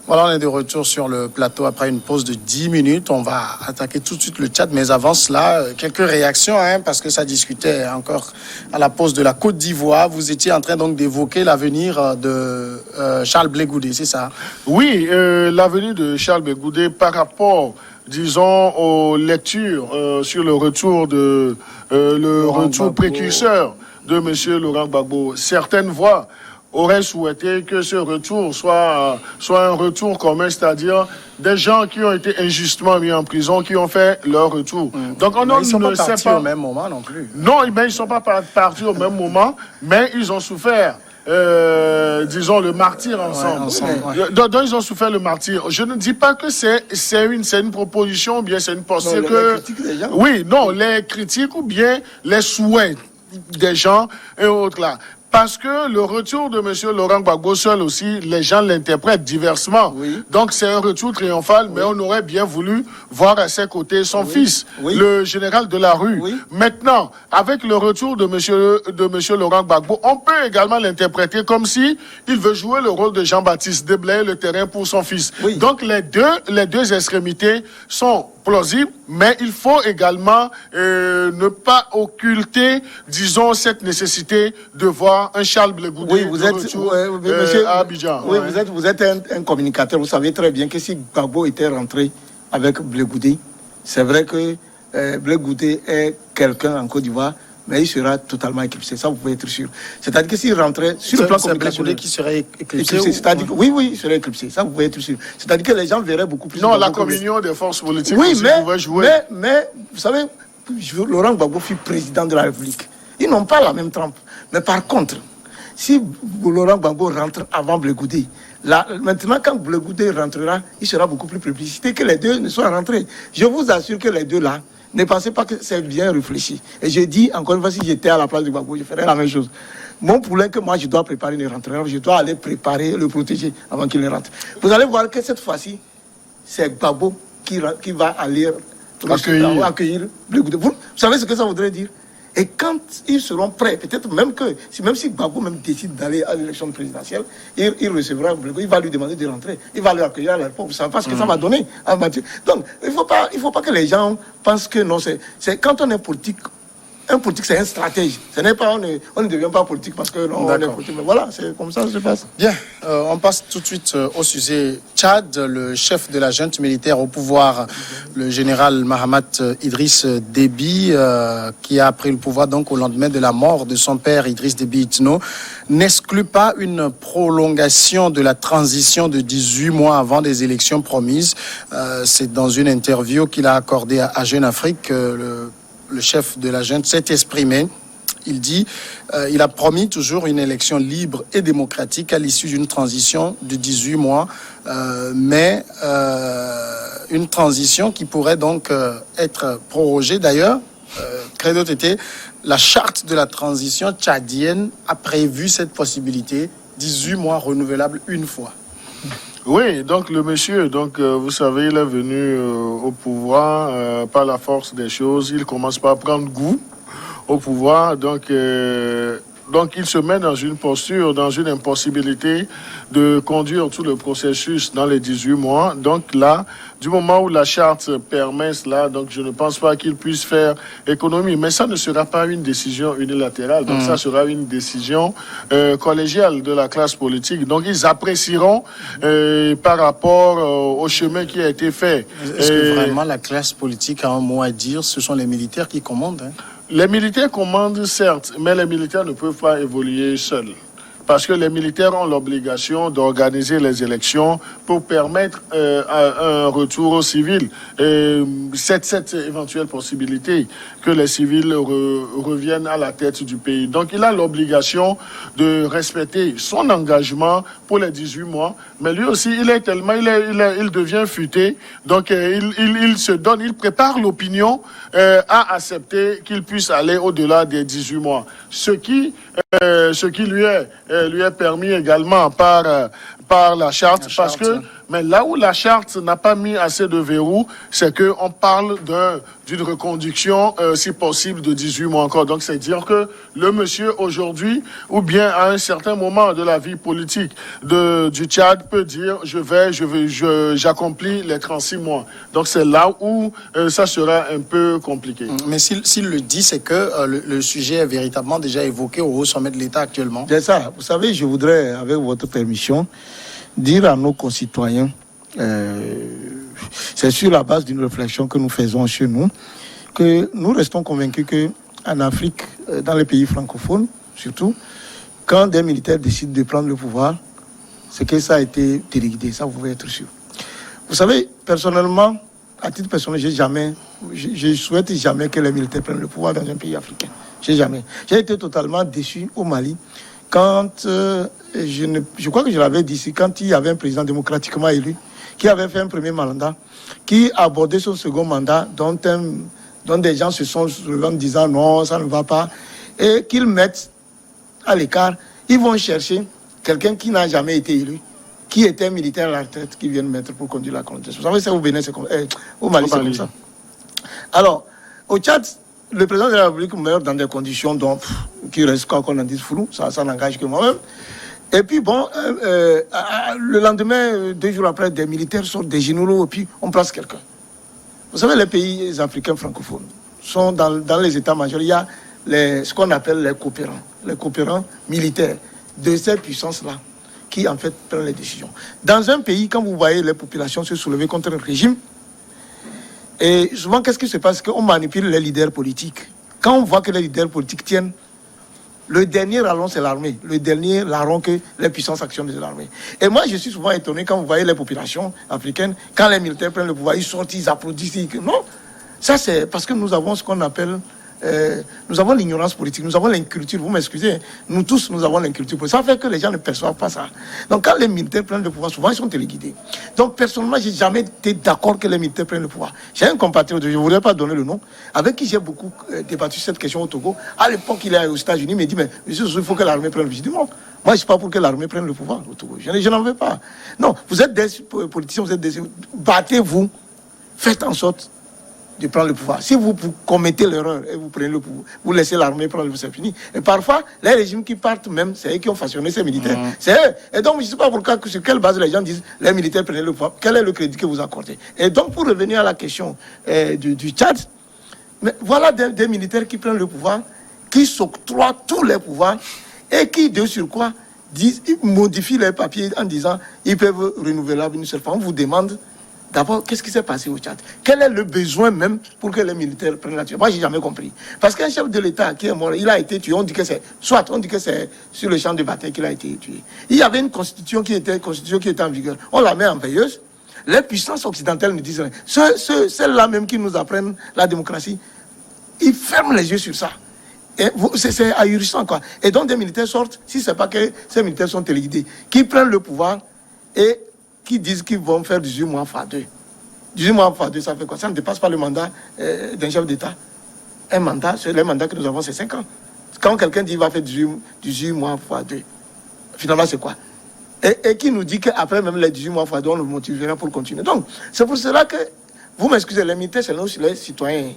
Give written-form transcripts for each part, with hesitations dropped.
Voilà, on est de retour sur le plateau après une pause de 10 minutes. On va attaquer tout de suite le Tchad, mais avant cela, quelques réactions, parce que ça discutait encore à la pause de la Côte d'Ivoire. Vous étiez en train donc d'évoquer l'avenir de Charles Blé Goudé, c'est ça? Oui, l'avenir de Charles Blé Goudé par rapport, disons, aux lectures sur le retour de retour précurseur de M. Laurent Gbagbo. Certaines voix aurait souhaité que ce retour soit un retour commun, c'est-à-dire des gens qui ont été injustement mis en prison, qui ont fait leur retour. Donc ils ne sont pas partis au même moment non plus. Non, mais ils ne sont pas partis au même moment, mais ils ont souffert. Disons le martyr ensemble. Donc ils ont souffert le martyr. Je ne dis pas que c'est une proposition ou bien c'est une pensée que... Oui, non, les critiques ou bien les souhaits des gens et autres là. Parce que le retour de M. Laurent Gbagbo seul aussi, les gens l'interprètent diversement. Oui. Donc c'est un retour triomphal, mais on aurait bien voulu voir à ses côtés son fils, le général de la rue. Oui. Maintenant, avec le retour de M. Laurent Gbagbo, on peut également l'interpréter comme si il veut jouer le rôle de Jean-Baptiste, déblayer le terrain pour son fils. Oui. Donc les deux extrémités sont plausible, mais il faut également ne pas occulter, disons, cette nécessité de voir un Charles Blé Goudé à Abidjan. Oui, vous êtes un communicateur, vous savez très bien que si Gbagbo était rentré avec Blé Goudé, c'est vrai que Blé Goudé est quelqu'un en Côte d'Ivoire, mais il sera totalement éclipsé, ça vous pouvez être sûr. C'est-à-dire que s'il rentrait sur le plan communicationnel... qui serait éclipsé c'est-à-dire que, oui, il serait éclipsé, ça vous pouvez être sûr. C'est-à-dire que les gens verraient beaucoup plus... Non, la communion des forces politiques pouvait jouer. Mais, vous savez, Laurent Gbagbo fut président de la République. Ils n'ont pas la même trempe. Mais par contre, si Laurent Gbagbo rentre avant Blé Goudé, maintenant, quand Blé Goudé rentrera, il sera beaucoup plus publicité que les deux ne soient rentrés. Je vous assure que les deux là, ne pensez pas que c'est bien réfléchi. Et je dis, encore une fois, si j'étais à la place de Gbagbo, je ferais la même chose. Mon poulet que moi, je dois préparer une rentrée. Je dois aller préparer, le protéger avant qu'il ne rentre. Vous allez voir que cette fois-ci, c'est Gbagbo qui va aller accueillir Blé Goudé. Vous savez ce que ça voudrait dire? Et quand ils seront prêts, peut-être même si Gbagbo même décide d'aller à l'élection présidentielle, il recevra Blé Goudé, il va lui demander de rentrer, il va le accueillir à l'aéroport, vous savez pas ce que ça va donner à Mathieu. Donc, il faut pas que les gens pensent que non, c'est quand on est politique. Un politique, c'est un stratège. Ce n'est pas, on ne devient pas politique parce que on est politique. Mais voilà, c'est comme ça que ça se passe. Bien, on passe tout de suite au sujet Tchad. Le chef de la junte militaire au pouvoir, le général Mahamat Idriss Déby, qui a pris le pouvoir donc au lendemain de la mort de son père Idriss Déby Itno, n'exclut pas une prolongation de la transition de 18 mois avant des élections promises. C'est dans une interview qu'il a accordée à Jeune Afrique, le chef de la junte s'est exprimé. Il dit il a promis toujours une élection libre et démocratique à l'issue d'une transition de 18 mois, mais une transition qui pourrait donc être prorogée. D'ailleurs, Credo Tété, la charte de la transition tchadienne a prévu cette possibilité, 18 mois renouvelables une fois. Oui, donc le monsieur, vous savez, il est venu au pouvoir par la force des choses. Il commence par prendre goût au pouvoir, donc il se met dans une posture, dans une impossibilité de conduire tout le processus dans les 18 mois. Donc là, du moment où la charte permet cela, donc je ne pense pas qu'il puisse faire économie. Mais ça ne sera pas une décision unilatérale, donc ça sera une décision collégiale de la classe politique. Donc ils apprécieront par rapport au chemin qui a été fait. Est-ce que vraiment la classe politique a un mot à dire? Ce sont les militaires qui commandent, Les militaires commandent, certes, mais les militaires ne peuvent pas évoluer seuls. Parce que les militaires ont l'obligation d'organiser les élections pour permettre un retour aux civils. Cette éventuelle possibilité que les civils reviennent à la tête du pays. Donc il a l'obligation de respecter son engagement pour les 18 mois. Mais lui aussi, il devient futé. Donc il se donne, il prépare l'opinion à accepter qu'il puisse aller au-delà des 18 mois. Ce qui lui est permis également par la charte, parce que Mais là où la charte n'a pas mis assez de verrous, c'est qu'on parle d'une reconduction, si possible, de 18 mois encore. Donc, c'est dire que le monsieur aujourd'hui, ou bien à un certain moment de la vie politique du Tchad, peut dire j'accomplis les 36 mois. Donc, c'est là où ça sera un peu compliqué. Mais s'il le dit, c'est que le sujet est véritablement déjà évoqué au haut sommet de l'État actuellement. C'est ça. Vous savez, je voudrais, avec votre permission, dire à nos concitoyens, c'est sur la base d'une réflexion que nous faisons chez nous, que nous restons convaincus qu'en Afrique, dans les pays francophones surtout, quand des militaires décident de prendre le pouvoir, c'est que ça a été téléguidé, ça vous pouvez être sûr. Vous savez, personnellement, à titre personnel, je souhaite jamais que les militaires prennent le pouvoir dans un pays africain. J'ai été totalement déçu au Mali quand, je crois que je l'avais dit ici, quand il y avait un président démocratiquement élu, qui avait fait un premier mandat, qui abordait son second mandat, dont des gens se sont relevés en disant non, ça ne va pas, et qu'ils mettent à l'écart, ils vont chercher quelqu'un qui n'a jamais été élu, qui était militaire à la retraite, qui vient mettre pour conduire la contestation. Vous savez, c'est au Bénin, c'est comme au Mali, c'est comme ça. Alors, au Tchad, le président de la République meurt dans des conditions qui restent, quoi qu'on en dise, flou, ça n'engage que moi-même. Et puis bon, le lendemain, 2 jours après, des militaires sortent des généraux et puis on place quelqu'un. Vous savez, les pays africains francophones sont dans les états-majors, il y a ce qu'on appelle les coopérants militaires de ces puissances-là qui en fait prennent les décisions. Dans un pays, quand vous voyez les populations se soulever contre un régime, et souvent, qu'est-ce qui se passe? Qu'on manipule les leaders politiques. Quand on voit que les leaders politiques tiennent, le dernier larron, c'est l'armée. Le dernier larron que les puissances actionnent, c'est l'armée. Et moi, je suis souvent étonné quand vous voyez les populations africaines, quand les militaires prennent le pouvoir, ils sortent, ils applaudissent. Non, ça c'est parce que nous avons ce qu'on appelle... nous avons l'ignorance politique, nous avons l'inculture, vous m'excusez, nous tous nous avons l'inculture politique. Ça fait que les gens ne perçoivent pas ça. Donc quand les militaires prennent le pouvoir, souvent ils sont téléguidés. Donc personnellement, j'ai jamais été d'accord que les militaires prennent le pouvoir. J'ai un compatriote, je ne voudrais pas donner le nom, avec qui j'ai beaucoup débattu cette question au Togo. À l'époque, il est aux États-Unis, il me dit, mais monsieur, il faut que l'armée prenne le pouvoir. Je dis non, moi je ne suis pas pour que l'armée prenne le pouvoir au Togo. Je n'en veux pas. Non, vous êtes des politiciens, vous êtes des... Battez-vous, faites en sorte de prendre le pouvoir. Si vous commettez l'erreur et vous prenez le pouvoir, vous laissez l'armée prendre le pouvoir, c'est fini. Et parfois, les régimes qui partent même, c'est eux qui ont façonné ces militaires. C'est eux. Et donc, je ne sais pas pourquoi, sur quelle base les gens disent les militaires prenaient le pouvoir. Quel est le crédit que vous accordez? Et donc, pour revenir à la question du Tchad, mais voilà des militaires qui prennent le pouvoir, qui s'octroient tous les pouvoirs et qui, de surcroît, ils modifient les papiers en disant ils peuvent renouveler une seule fois. On vous demande d'abord, qu'est-ce qui s'est passé au Tchad? Quel est le besoin même pour que les militaires prennent la tuer? Moi, je n'ai jamais compris. Parce qu'un chef de l'État qui est mort, il a été tué, on dit que c'est sur le champ de bataille qu'il a été tué. Il y avait une constitution qui était en vigueur. On la met en veilleuse. Les puissances occidentales nous disent rien. Celles-là même qui nous apprennent la démocratie, ils ferment les yeux sur ça. C'est ahurissant, quoi. Et donc, des militaires sortent, si ce n'est pas que ces militaires sont téléguidés, qui prennent le pouvoir et qui disent qu'ils vont faire 18 mois x 2. 18 mois x 2, ça fait quoi? Ça ne dépasse pas le mandat d'un chef d'État. Un mandat, le mandat que nous avons, c'est 5 ans. Quand quelqu'un dit qu'il va faire 18 mois x 2, finalement, c'est quoi? Et qui nous dit qu'après même les 18 mois x 2, on le motivera pour continuer. Donc, c'est pour cela que, vous m'excusez, les militaires, c'est nous, les citoyens.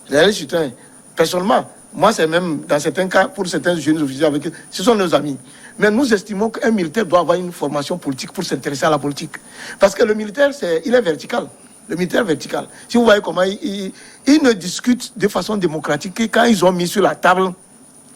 Les citoyens. Personnellement, moi, c'est même, dans certains cas, pour certains jeunes officiers avec eux, ce sont nos amis. Mais nous estimons qu'un militaire doit avoir une formation politique pour s'intéresser à la politique. Parce que le militaire, il est vertical. Le militaire vertical. Si vous voyez comment il ne discute de façon démocratique que quand ils ont mis sur la table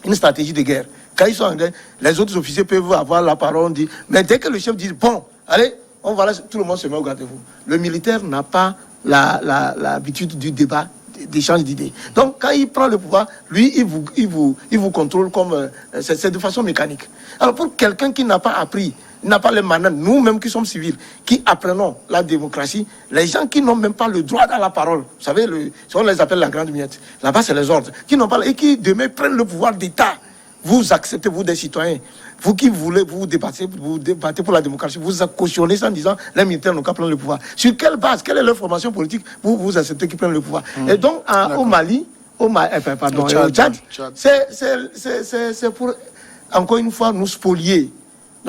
une stratégie de guerre. Quand ils sont en guerre, les autres officiers peuvent avoir la parole, on dit, mais dès que le chef dit, bon, allez, on va là, tout le monde se met au garde-vous. Le militaire n'a pas l'habitude du débat, d'échange d'idées. Donc, quand il prend le pouvoir, lui, il vous contrôle comme... c'est de façon mécanique. Alors, pour quelqu'un qui n'a pas appris, n'a pas les mananes, nous-mêmes qui sommes civils, qui apprenons la démocratie, les gens qui n'ont même pas le droit à la parole, vous savez, on les appelle la grande miette, là-bas c'est les ordres, qui n'ont pas, et qui demain prennent le pouvoir d'État, vous acceptez, vous des citoyens, vous qui voulez vous débattez pour la démocratie, vous cautionnez ça en disant les militaires n'ont qu'à prendre le pouvoir. Sur quelle base, quelle est leur formation politique, vous acceptez qu'ils prennent le pouvoir? Et donc, au Mali, au Tchad, c'est pour, encore une fois, nous spolier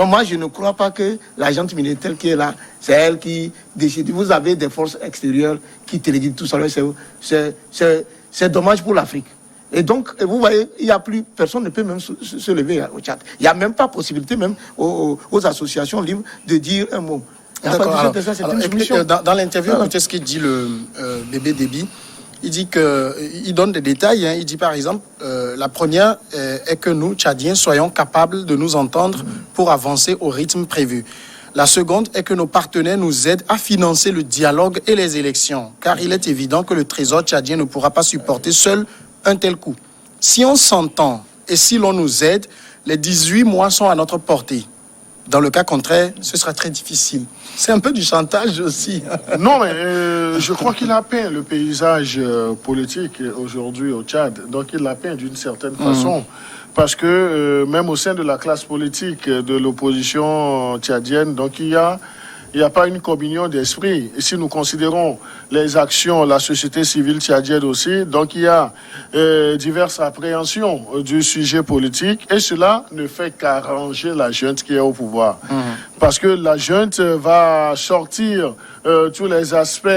Donc moi, je ne crois pas que la junte militaire qui est là, c'est elle qui décide. Vous avez des forces extérieures qui téléguident tout ça. C'est dommage pour l'Afrique. Et donc, vous voyez, il y a plus, personne ne peut même se lever au Tchad. Il n'y a même pas possibilité, même aux associations libres, de dire un mot. D'accord. Dans l'interview, écoutez ce qu'il dit le bébé Déby. Il dit il donne des détails. Il dit par exemple, la première est que nous, Tchadiens, soyons capables de nous entendre pour avancer au rythme prévu. La seconde est que nos partenaires nous aident à financer le dialogue et les élections, car il est évident que le trésor tchadien ne pourra pas supporter seul un tel coup. Si on s'entend et si l'on nous aide, les 18 mois sont à notre portée. Dans le cas contraire, ce sera très difficile. C'est un peu du chantage aussi. Non, mais je crois qu'il a peint le paysage politique aujourd'hui au Tchad. Donc il l'a peint d'une certaine façon. Parce que même au sein de la classe politique de l'opposition tchadienne, donc il n'y a pas une communion d'esprit. Et si nous considérons les actions, la société civile tchadienne aussi, donc il y a diverses appréhensions du sujet politique et cela ne fait qu'arranger la junte qui est au pouvoir. Parce que la junte va sortir tous les aspects,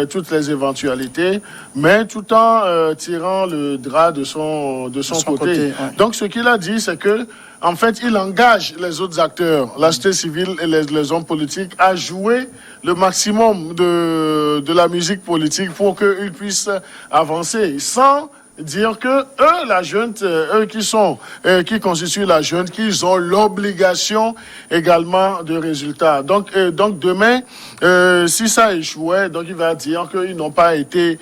toutes les éventualités, mais tout en tirant le drap de son côté. Ouais. Donc ce qu'il a dit, c'est que en fait, il engage les autres acteurs, la société civile et les hommes politiques, à jouer le maximum de la musique politique pour qu'ils puissent avancer sans dire que eux, la junte, eux qui constituent la junte, qu'ils ont l'obligation également de résultats. Donc demain, si ça échouait, donc il va dire qu'ils n'ont pas été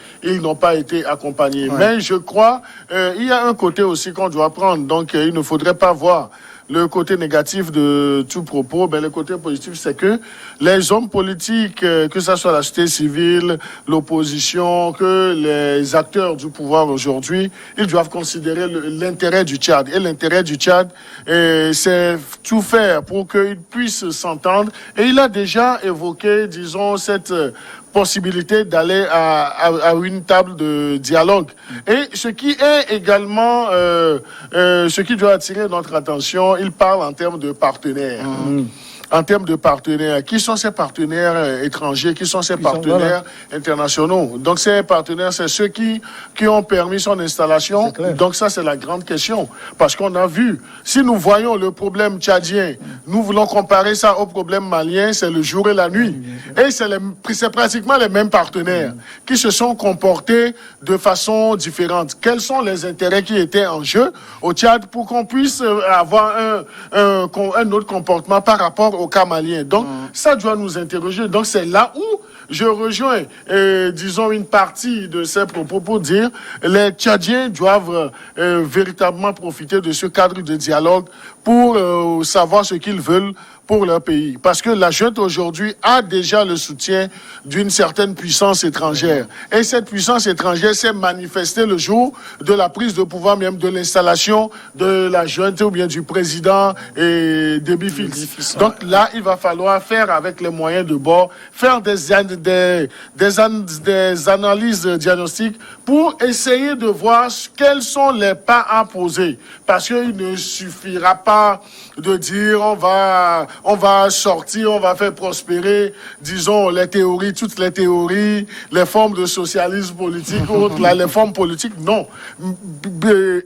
accompagnés. Ouais. Mais je crois, il y a un côté aussi qu'on doit prendre. Donc il ne faudrait pas voir le côté négatif de tout propos, le côté positif, c'est que les hommes politiques, que ce soit la société civile, l'opposition, que les acteurs du pouvoir aujourd'hui, ils doivent considérer l'intérêt du Tchad. Et l'intérêt du Tchad, c'est tout faire pour qu'ils puissent s'entendre. Et il a déjà évoqué, disons, cette possibilité d'aller à une table de dialogue. Et ce qui est également, ce qui doit attirer notre attention, il parle en termes de partenaires. En termes de partenaires, qui sont ces partenaires étrangers, qui sont ces partenaires internationaux? Donc ces partenaires, c'est ceux qui ont permis son installation. Donc ça, c'est la grande question. Parce qu'on a vu, si nous voyons le problème tchadien, nous voulons comparer ça au problème malien, c'est le jour et la nuit. Et c'est pratiquement les mêmes partenaires qui se sont comportés de façon différente. Quels sont les intérêts qui étaient en jeu au Tchad pour qu'on puisse avoir un autre comportement par rapport au cas malien. Donc, ça doit nous interroger. Donc, c'est là où je rejoins, disons, une partie de ces propos pour dire les Tchadiens doivent véritablement profiter de ce cadre de dialogue pour savoir ce qu'ils veulent pour leur pays. Parce que la junte aujourd'hui a déjà le soutien d'une certaine puissance étrangère. Et cette puissance étrangère s'est manifestée le jour de la prise de pouvoir, même de l'installation de la junte ou bien du président Déby Fils. Donc là, il va falloir faire avec les moyens de bord, faire des analyses diagnostiques pour essayer de voir quels sont les pas à poser. Parce qu'il ne suffira pas de dire on va sortir, on va faire prospérer, disons, les théories, toutes les théories, les formes de socialisme politique, autres, les formes politiques, non.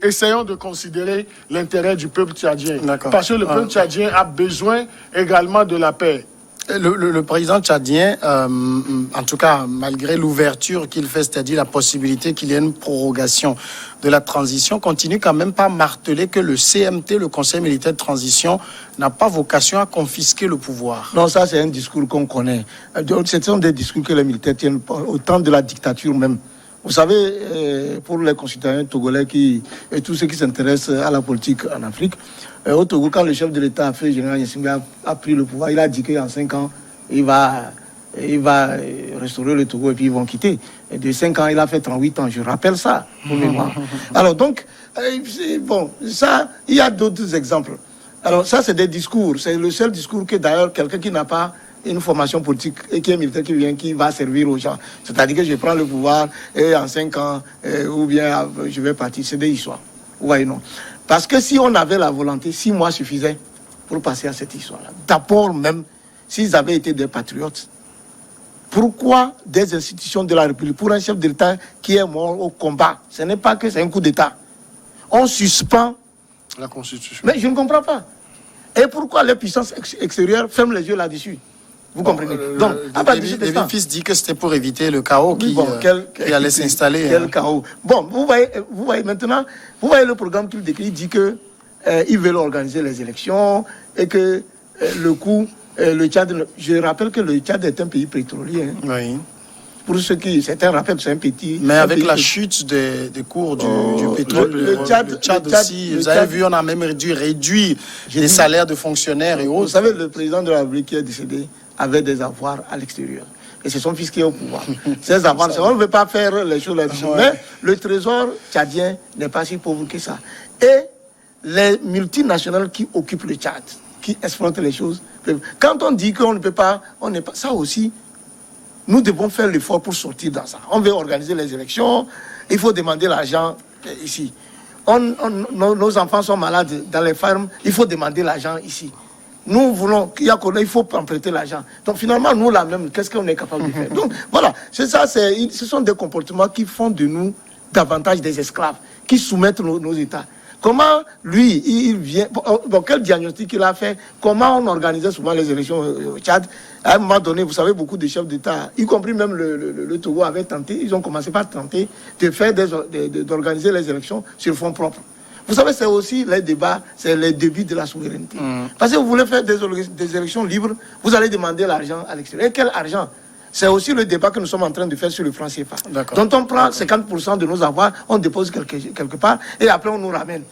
Essayons de considérer l'intérêt du peuple tchadien. Parce que le peuple tchadien a besoin également de la paix. Le président tchadien, en tout cas, malgré l'ouverture qu'il fait, c'est-à-dire la possibilité qu'il y ait une prorogation de la transition, continue quand même pas à marteler que le CMT, le Conseil militaire de transition, n'a pas vocation à confisquer le pouvoir. Non, ça c'est un discours qu'on connaît. Ce sont des discours que les militaires tiennent au temps de la dictature même. Vous savez, pour les concitoyens togolais et tous ceux qui s'intéressent à la politique en Afrique, au Togo, quand le chef de l'État, le général Yassimba, a pris le pouvoir, il a dit qu'en 5 ans, il va restaurer le Togo et puis ils vont quitter. Et de 5 ans, il a fait 38 ans. Je rappelle ça, pour mémoire. Alors donc, bon, ça, il y a d'autres exemples. Alors ça, c'est des discours. C'est le seul discours que d'ailleurs, quelqu'un qui n'a pas une formation politique et qui est militaire qui va servir aux gens. C'est-à-dire que je prends le pouvoir et en 5 ans, ou bien je vais partir. C'est des histoires. Vous voyez, non. Parce que si on avait la volonté, 6 mois suffisaient. pour passer à cette histoire-là. D'abord même, s'ils avaient été des patriotes, pourquoi des institutions de la République, pour un chef d'État qui est mort au combat, ce n'est pas que c'est un coup d'État. On suspend la Constitution. Mais je ne comprends pas. Et pourquoi les puissances extérieures ferment les yeux là-dessus? Vous comprenez? Donc, David Fils dit que c'était pour éviter le chaos qui allait s'installer. Quel chaos. Bon, vous voyez maintenant, vous voyez le programme qu'il décrit, il dit que ils veulent organiser les élections et que le coup, le Tchad, je rappelle que le Tchad est un pays pétrolier. Hein. Oui. Pour ceux qui, certains rappellent, c'est un petit... Mais avec la chute des cours du pétrole, le Tchad aussi, vous avez vu, on a même dû réduire les salaires de fonctionnaires et autres. Vous savez, le président de la République qui est décédé avait des avoirs à l'extérieur. Et c'est son fils qui est au pouvoir. Ces avoirs, on ne veut pas faire les choses là-dessus. Mais le trésor tchadien n'est pas si pauvre que ça. Et les multinationales qui occupent le Tchad, qui exploitent les choses, quand on dit qu'on ne peut pas, on n'est pas... Ça aussi... Nous devons faire l'effort pour sortir dans ça. On veut organiser les élections, il faut demander l'argent ici. Nos enfants sont malades dans les fermes, il faut demander l'argent ici. Nous voulons, il faut prêter l'argent. Donc finalement, nous là même, qu'est-ce qu'on est capable de faire? Donc voilà, c'est ça, ce sont des comportements qui font de nous davantage des esclaves, qui soumettent nos États. Comment, lui, il vient... Bon, quel diagnostic il a fait? Comment on organisait souvent les élections au Tchad? À un moment donné, vous savez, beaucoup de chefs d'État, y compris même le Togo, avaient tenté, ils ont commencé par tenter de faire d'organiser les élections sur fonds propres. Vous savez, c'est aussi les débats, c'est les débuts de la souveraineté. Parce que vous voulez faire des élections libres, vous allez demander l'argent à l'extérieur. Et quel argent? C'est aussi le débat que nous sommes en train de faire sur le franc CFA. Donc on prend 50% de nos avoirs, on dépose quelque part, et après on nous ramène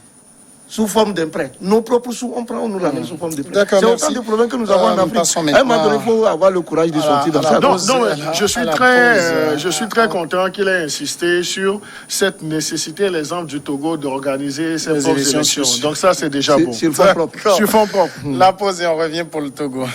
sous forme d'un prêt. Nos propres sous, on nous ramène sous forme de prêt. C'est autant de problèmes que nous avons en Afrique. À un moment donné, il faut avoir le courage de sortir dans ça. Non, je suis très content qu'il ait insisté sur cette nécessité, l'exemple du Togo, d'organiser ses propres élections. Donc ça, c'est déjà bon. Sur fond propre. Sur fond propre. La pause et on revient pour le Togo.